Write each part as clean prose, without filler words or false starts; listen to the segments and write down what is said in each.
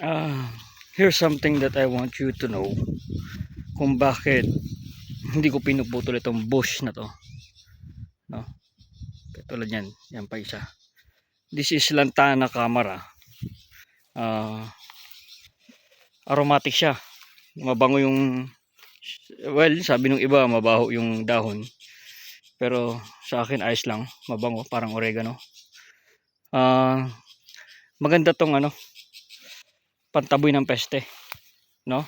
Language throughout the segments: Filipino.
Ah, Here's something that I want you to know kung bakit hindi ko pinuputol itong bush na to, no? Tulad yan, yan pa isa. This is Lantana Camara. Ah, Aromatic siya. Mabango yung, well, sabi nung iba mabaho yung dahon. Pero sa akin ayos lang, mabango, parang oregano. Ah, Maganda tong pantaboy ng peste, no?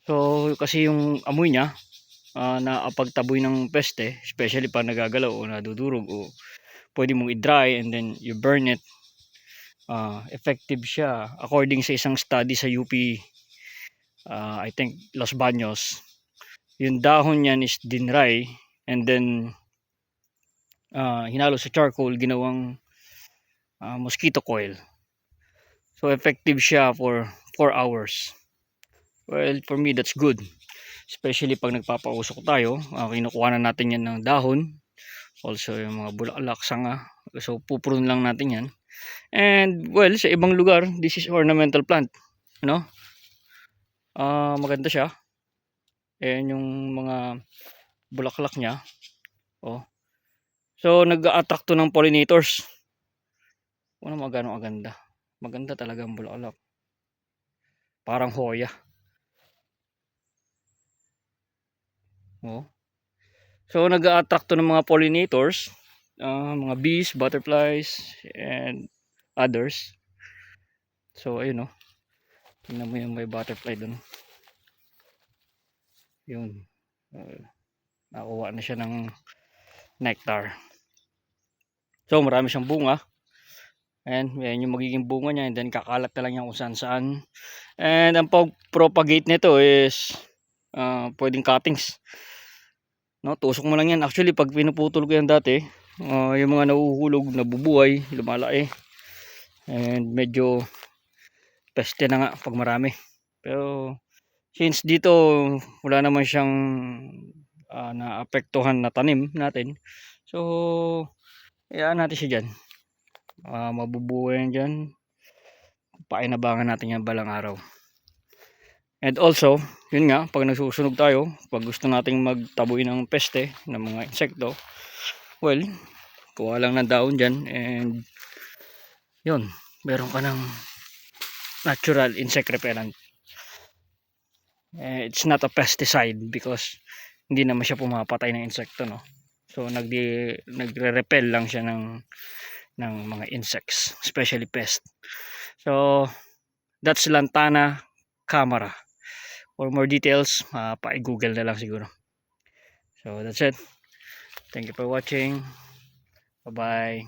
So kasi yung amoy niya, nakapagtaboy ng peste, especially pag nagagalaw o nadudurog o pwede mong i-dry and then you burn it. Effective siya according sa isang study sa UP, I think Los Baños. Yung dahon niyan is dinray and then hinalo sa charcoal, ginawang mosquito coil. So effective siya for 4 hours. Well, for me that's good, especially pag nagpapausok tayo. Kinukuha na natin yan ng dahon, also yung mga bulaklak, sanga. So pupurun lang natin yan. And well, sa ibang lugar this is ornamental plant, no? Maganda siya. Ayan yung mga bulaklak niya, oh. So nag-a-attract to ng pollinators. Ano, magano maganda. Maganda talaga ang bulaklak. Parang hoya, oh. So nag-a-attract to ng mga pollinators, mga bees, butterflies, and others. So ayun, oh. Tingnan mo yung may butterfly doon. Yun. Nakuha na siya ng nectar. So marami siyang bunga. And yan yung magiging bunga niya, and then kakalat na lang yan kung saan saan. And ang pag-propagate nito is pwedeng cuttings, no? Tusok mo lang yan. Actually pag pinuputol ko yan dati, yung mga nahuhulog, nabubuhay, lumalaki, and medyo peste na nga pag marami. Pero since dito wala naman siyang naapektuhan na tanim natin, so hayaan natin siya dyan. Mabubuhay yan dyan, painabangan natin yan balang araw. And also, yun nga, pag nagsusunog tayo, pag gusto nating magtaboy ng peste, ng mga insekto, well, kuha lang ng daon dyan, and yun, meron ka ng natural insect repellent. It's not a pesticide because hindi naman siya pumapatay ng insekto, no? So nagre-repel lang siya ng mga insects, especially pest. So that's Lantana Camara. For more details, pa-google na lang siguro. So that's it. Thank you for watching. Bye bye.